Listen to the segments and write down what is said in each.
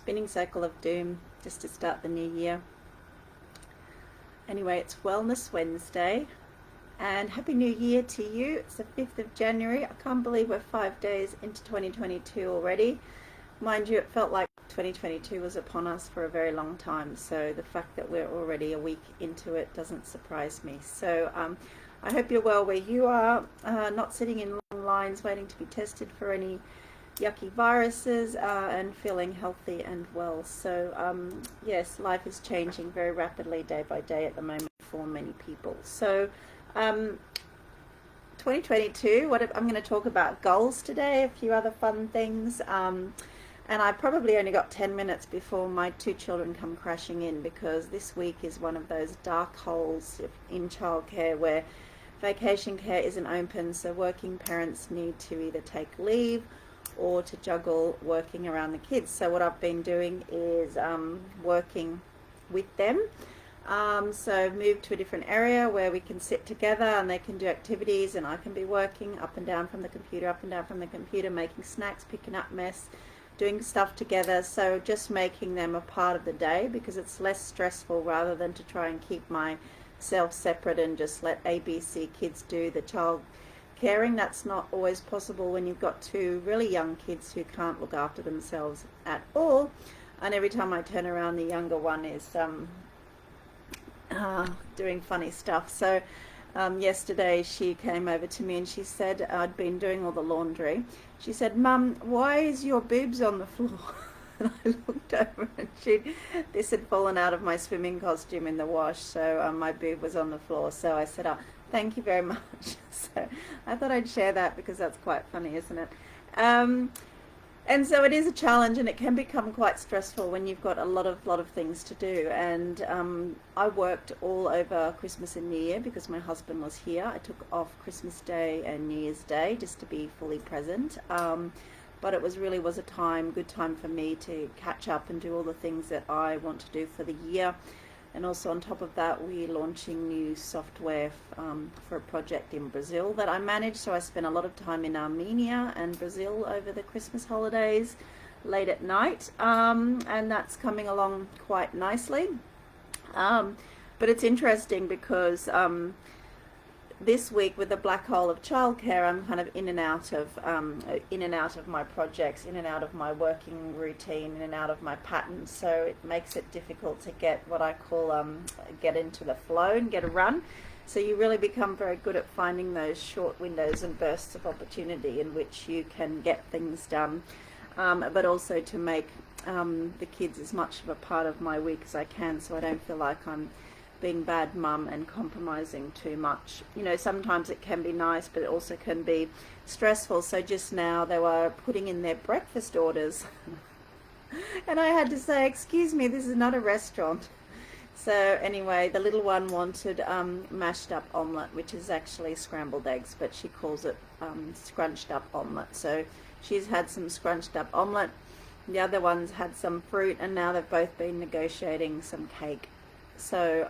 spinning circle of doom just to start the new year. Anyway, it's Wellness Wednesday, and Happy New Year to you. It's the 5th of January. I can't believe we're 5 days into 2022 already. Mind you, it felt like 2022 was upon us for a very long time, so the fact that we're already a week into it doesn't surprise me. So I hope you're well where you are, not sitting in long lines waiting to be tested for any yucky viruses, and feeling healthy and well. So yes, life is changing very rapidly day by day at the moment for many people. So 2022, I'm going to talk about goals today, a few other fun things, and I probably only got 10 minutes before my 2 children come crashing in, because this week is one of those dark holes in childcare where vacation care isn't open, so working parents need to either take leave or to juggle working around the kids. So what I've been doing is working with them. So I've moved to a different area where we can sit together and they can do activities, and I can be working up and down from the computer, making snacks, picking up mess, doing stuff together. So just making them a part of the day, because it's less stressful rather than to try and keep myself separate and just let ABC kids do the child caring. That's not always possible when you've got 2 really young kids who can't look after themselves at all. And every time I turn around, the younger one is doing funny stuff. So yesterday she came over to me and she said, I'd been doing all the laundry. She said, "Mum, why is your boobs on the floor?" And I looked over and this had fallen out of my swimming costume in the wash, so my boob was on the floor. So I said, "Oh, thank you very much." So I thought I'd share that because that's quite funny, isn't it? And so it is a challenge, and it can become quite stressful when you've got a lot of things to do. And I worked all over Christmas and New Year because my husband was here. I took off Christmas Day and New Year's Day just to be fully present. But it was a good time for me to catch up and do all the things that I want to do for the year. And also on top of that, we're launching new software for a project in Brazil that I manage. So I spent a lot of time in Armenia and Brazil over the Christmas holidays, late at night, and that's coming along quite nicely. But it's interesting because this week with the black hole of childcare, I'm kind of in and out of my projects, in and out of my working routine, in and out of my patterns. So it makes it difficult to get what I call get into the flow and get a run. So you really become very good at finding those short windows and bursts of opportunity in which you can get things done, but also to make the kids as much of a part of my week as I can, so I don't feel like I'm being bad mum and compromising too much. You know, sometimes it can be nice, but it also can be stressful. So just now they were putting in their breakfast orders and I had to say, "Excuse me, this is not a restaurant." So anyway, the little one wanted mashed up omelette, which is actually scrambled eggs, but she calls it scrunched up omelette. So she's had some scrunched up omelette. The other one's had some fruit, and now they've both been negotiating some cake. So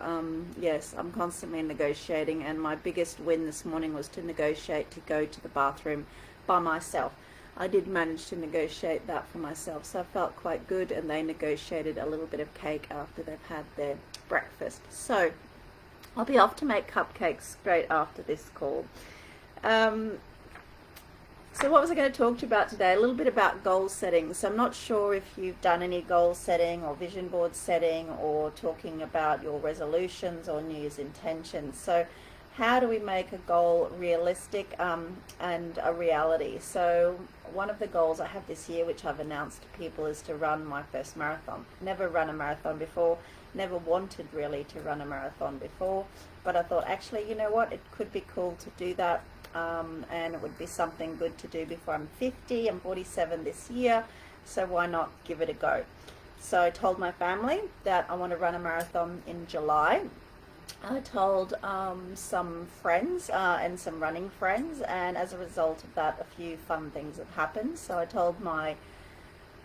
yes, I'm constantly negotiating, and my biggest win this morning was to negotiate to go to the bathroom by myself. I did manage to negotiate that for myself, so I felt quite good, and they negotiated a little bit of cake after they've had their breakfast. So I'll be off to make cupcakes straight after this call. So what was I going to talk to you about today? A little bit about goal setting. So I'm not sure if you've done any goal setting or vision board setting, or talking about your resolutions or New Year's intentions. So how do we make a goal realistic and a reality? So one of the goals I have this year, which I've announced to people, is to run my first marathon. Never run a marathon before, never wanted really to run a marathon before, but I thought, actually, you know what, it could be cool to do that. And it would be something good to do before I'm 50. I'm 47 this year, so why not give it a go? So I told my family that I want to run a marathon in July. I told some friends and some running friends, and as a result of that, a few fun things have happened. So I told my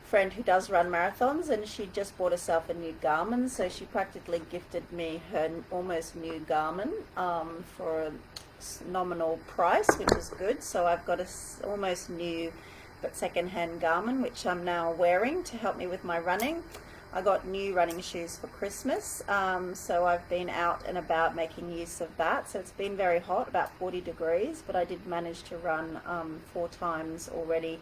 friend who does run marathons, and she just bought herself a new Garmin, so she practically gifted me her almost new Garmin for a nominal price, which is good. So I've got a almost new second-hand Garmin, which I'm now wearing to help me with my running. I got new running shoes for Christmas, so I've been out and about making use of that. So it's been very hot, about 40 degrees, but I did manage to run 4 times already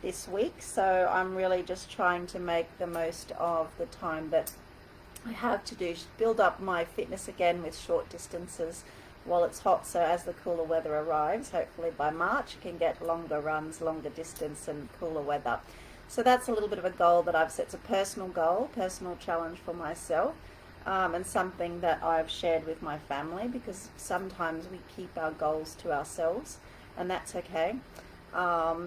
this week. So I'm really just trying to make the most of the time that I have to build up my fitness again with short distances while it's hot, so as the cooler weather arrives, hopefully by March, I can get longer runs, longer distance and cooler weather. So that's a little bit of a goal that I've set. It's a personal goal, personal challenge for myself, and something that I've shared with my family, because sometimes we keep our goals to ourselves, and that's okay,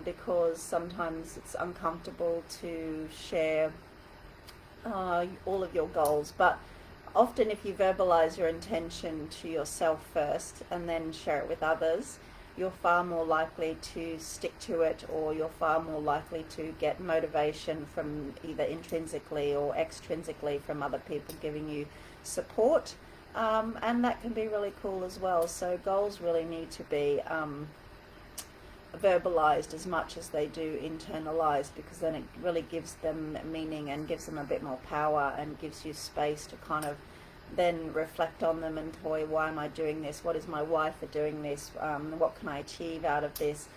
because sometimes it's uncomfortable to share all of your goals. But often if you verbalize your intention to yourself first and then share it with others, you're far more likely to stick to it, or you're far more likely to get motivation from either intrinsically or extrinsically from other people giving you support, and that can be really cool as well. So goals really need to be verbalized as much as they do internalized, because then it really gives them meaning and gives them a bit more power and gives you space to kind of then reflect on them and toy, why am I doing this? What is my why for doing this? What can I achieve out of this?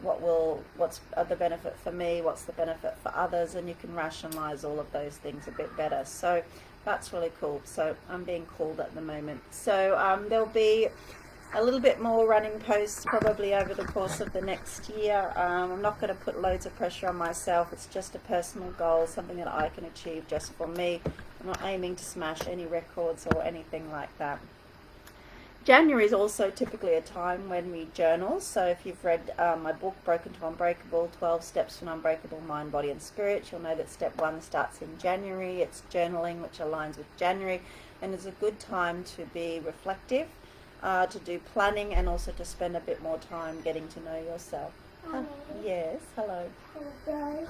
What's the benefit for me? What's the benefit for others? And you can rationalize all of those things a bit better. So that's really cool. So I'm being called at the moment. So there'll be a little bit more running posts probably over the course of the next year. I'm not going to put loads of pressure on myself. It's just a personal goal, something that I can achieve just for me. I'm not aiming to smash any records or anything like that. January is also typically a time when we journal. So if you've read my book, Broken to Unbreakable, 12 Steps to an Unbreakable Mind, Body and Spirit, you'll know that step 1 starts in January. It's journaling, which aligns with January, and is a good time to be reflective, to do planning, and also to spend a bit more time getting to know yourself. Yes, hello. Could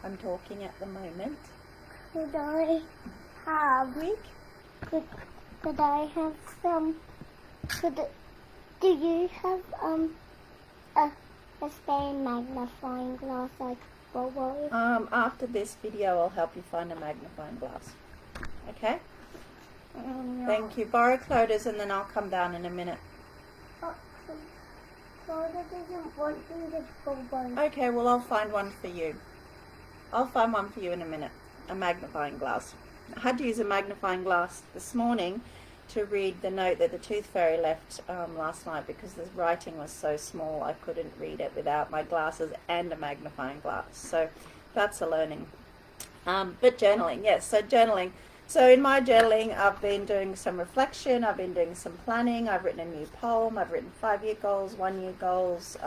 I'm talking at the moment. I have could I have some do you have a spare magnifying glass like Bobo? After this video I'll help you find a magnifying glass. Okay? No. Thank you. Borrow Cloda's and then I'll come down in a minute. Cloda doesn't want me to Bobo. Okay, well I'll find one for you. I'll find one for you in a minute. A magnifying glass. I had to use a magnifying glass this morning to read the note that the tooth fairy left last night, because the writing was so small I couldn't read it without my glasses and a magnifying glass. So that's a learning. But journaling, yes, so journaling. So in my journaling I've been doing some reflection, I've been doing some planning, I've written a new poem, I've written 5-year goals, 1-year goals,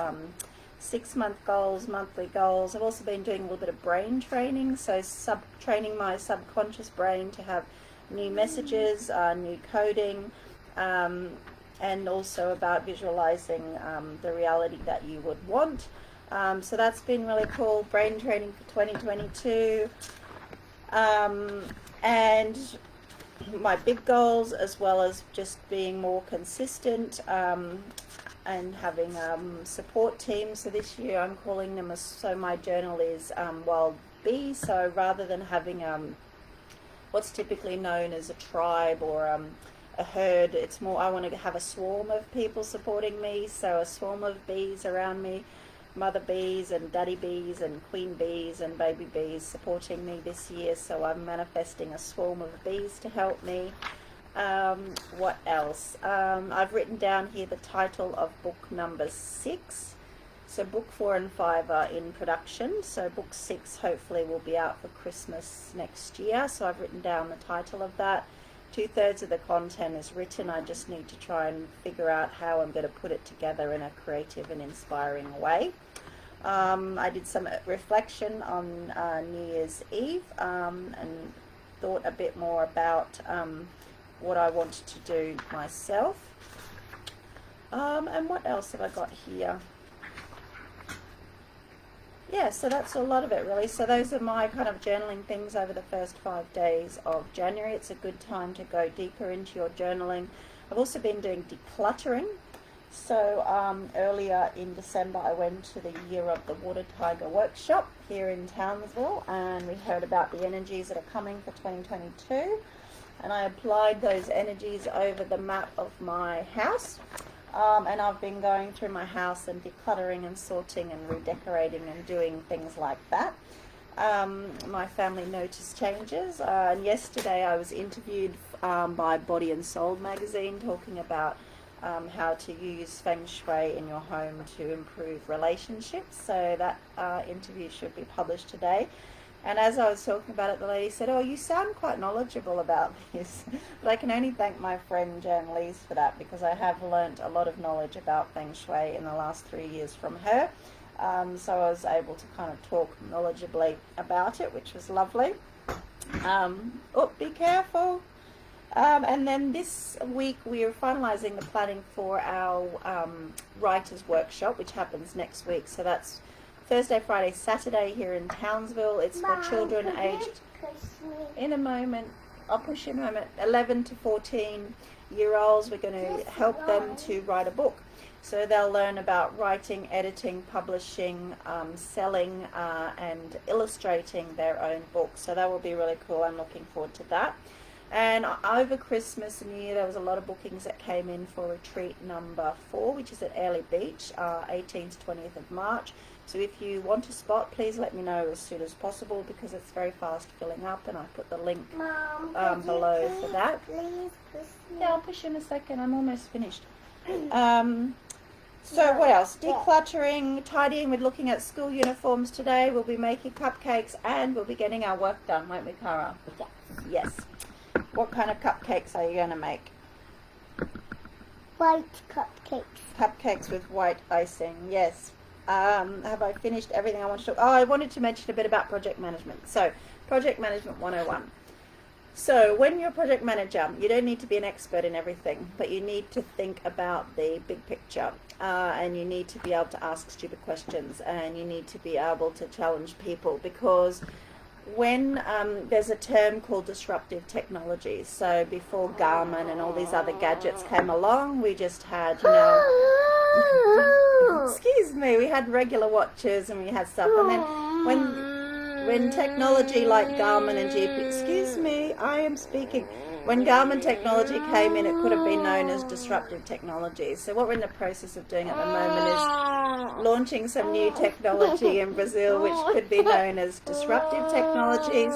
6-month goals, monthly goals. I've also been doing a little bit of brain training, so training my subconscious brain to have new messages, new coding, and also about visualizing the reality that you would want. So that's been really cool. Brain training for 2022. And my big goals, as well as just being more consistent, and having support teams. So this year I'm calling them, so my journal is wild bee. So rather than having what's typically known as a tribe or a herd, it's more, I want to have a swarm of people supporting me. So a swarm of bees around me, mother bees and daddy bees and queen bees and baby bees supporting me this year. So I'm manifesting a swarm of bees to help me. What else? I've written down here the title of book number 6. So book 4 and 5 are in production. So book 6 hopefully will be out for Christmas next year. So I've written down the title of that. 2/3 of the content is written. I just need to try and figure out how I'm going to put it together in a creative and inspiring way. I did some reflection on New Year's Eve, and thought a bit more about what I wanted to do myself. And what else have I got here? Yeah, so that's a lot of it really. So those are my kind of journaling things over the first 5 days of January. It's a good time to go deeper into your journaling. I've also been doing decluttering. So earlier in December I went to the Year of the Water Tiger workshop here in Townsville, and we heard about the energies that are coming for 2022, and I applied those energies over the map of my house, and I've been going through my house and decluttering and sorting and redecorating and doing things like that. My family noticed changes, and yesterday I was interviewed by Body and Soul magazine talking about how to use Feng Shui in your home to improve relationships. So that interview should be published today. And as I was talking about it, the lady said, "Oh, you sound quite knowledgeable about this." But I can only thank my friend Jan Lees for that, because I have learnt a lot of knowledge about Feng Shui in the last 3 years from her. So I was able to kind of talk knowledgeably about it, which was lovely. Oh, be careful. And then this week we are finalising the planning for our writers' workshop, which happens next week. So that's Thursday, Friday, Saturday here in Townsville. It's for children aged, in a moment, I'll push you in a moment, 11 to 14-year-olds. We're going to help them to write a book. So they'll learn about writing, editing, publishing, selling, and illustrating their own books. So that will be really cool. I'm looking forward to that. And over Christmas and New Year, there was a lot of bookings that came in for retreat number 4, which is at Airlie Beach, 18th to 20th of March. So if you want a spot, please let me know as soon as possible, because it's very fast filling up, and I put the link below for that. Yeah, I'll push in a second. I'm almost finished. So what else? Decluttering, tidying. We're looking at school uniforms today. We'll be making cupcakes, and we'll be getting our work done, won't we, Cara? Yes. What kind of cupcakes are you going to make? White cupcakes. Cupcakes with white icing, yes. Have I finished everything I wanted to? Oh, I wanted to mention a bit about project management. So, Project Management 101. So, when you're a project manager, you don't need to be an expert in everything, but you need to think about the big picture, and you need to be able to ask stupid questions, and you need to be able to challenge people, because when there's a term called disruptive technologies. So before Garmin and all these other gadgets came along, we just had, excuse me, we had regular watches and we had stuff. And then when technology like Garmin and GP, excuse me, I am speaking. When Garmin technology came in, it could have been known as disruptive technologies. So what we're in the process of doing at the moment is launching some new technology in Brazil, which could be known as disruptive technologies.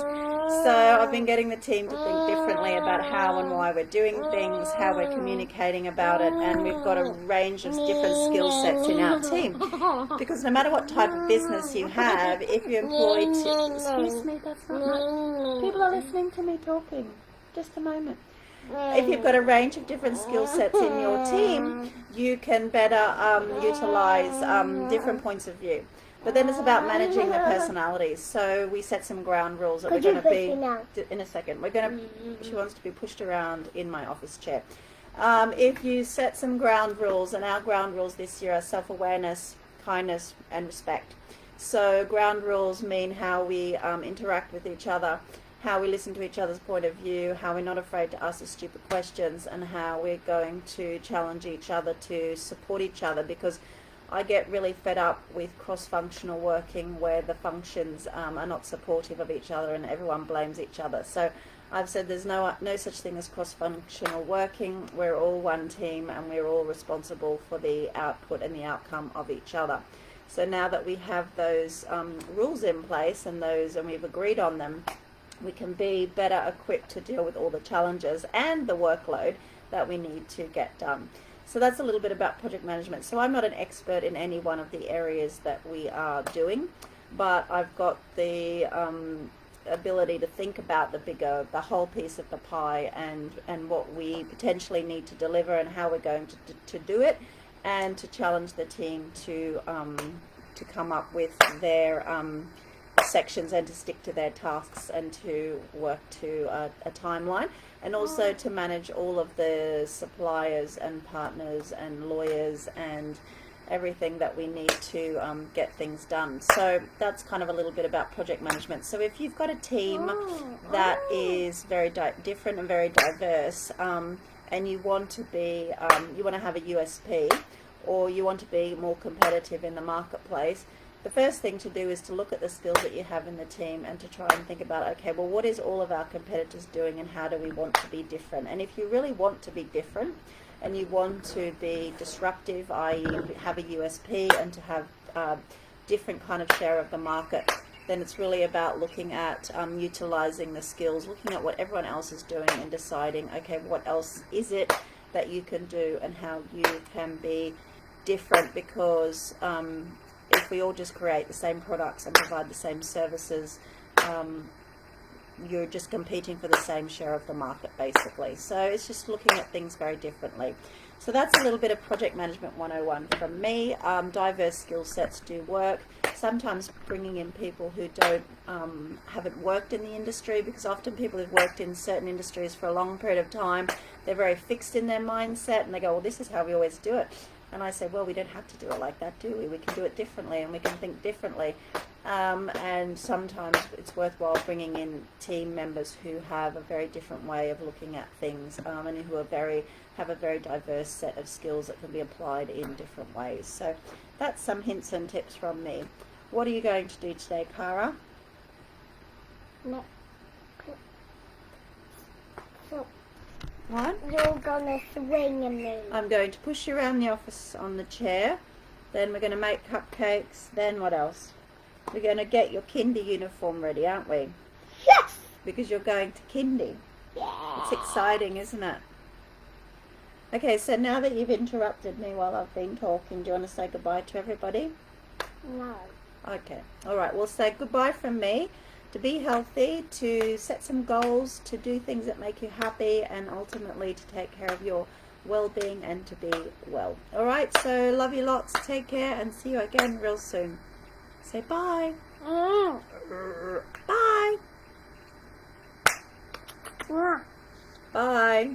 So I've been getting the team to think differently about how and why we're doing things, how we're communicating about it, and we've got a range of different skill sets in our team. Because no matter what type of business you have, if you employ... Excuse me, that's not right. People are listening to me talking. Just a moment. If you've got a range of different skill sets in your team, you can better utilize different points of view. But then it's about managing the personalities. So we set some ground rules that we're going to be... In a second. We're going to... She wants to be pushed around in my office chair. If you set some ground rules, and our ground rules this year are self-awareness, kindness, and respect. So ground rules mean how we interact with each other, how we listen to each other's point of view, how we're not afraid to ask the stupid questions, and how we're going to challenge each other to support each other, because I get really fed up with cross-functional working where the functions are not supportive of each other and everyone blames each other. So I've said there's no such thing as cross-functional working. We're all one team and we're all responsible for the output and the outcome of each other. So now that we have those rules in place and we've agreed on them, we can be better equipped to deal with all the challenges and the workload that we need to get done. So that's a little bit about project management. So I'm not an expert in any one of the areas that we are doing, but I've got the ability to think about the whole piece of the pie, and what we potentially need to deliver and how we're going to do it, and to challenge the team to come up with their sections and to stick to their tasks and to work to a timeline, and also to manage all of the suppliers and partners and lawyers and everything that we need to get things done. So that's kind of a little bit about project management. So if you've got a team that is very different and very diverse, and you want to have a USP, or you want to be more competitive in the marketplace, the first thing to do is to look at the skills that you have in the team and to try and think about, okay, well, what is all of our competitors doing and how do we want to be different? And if you really want to be different and you want to be disruptive, i.e. have a USP and to have different kind of share of the market, then it's really about looking at utilizing the skills, looking at what everyone else is doing and deciding, okay, what else is it that you can do and how you can be different, because if we all just create the same products and provide the same services, you're just competing for the same share of the market, basically. So it's just looking at things very differently. So that's a little bit of Project Management 101 from me. Diverse skill sets do work. Sometimes bringing in people who haven't worked in the industry, because often people who've worked in certain industries for a long period of time, they're very fixed in their mindset and they go, well, this is how we always do it. And I say, well, we don't have to do it like that, do we? We can do it differently and we can think differently. And sometimes it's worthwhile bringing in team members who have a very different way of looking at things and who have a very diverse set of skills that can be applied in different ways. So that's some hints and tips from me. What are you going to do today, Cara? No. So What? you're gonna swing me. I'm going to push you around the office on the chair. Then we're going to make cupcakes. Then what else? We're going to get your kinder uniform ready, aren't we? Yes! Because you're going to kindy. Yeah. It's exciting, isn't it? Okay, so now that you've interrupted me while I've been talking, do you want to say goodbye to everybody? No. Okay. All right. Well, say goodbye from me. To be healthy, to set some goals, to do things that make you happy, and ultimately to take care of your well-being and to be well. All right. So love you lots. Take care and see you again real soon. Say bye. Mm. Bye. Mwah. Bye.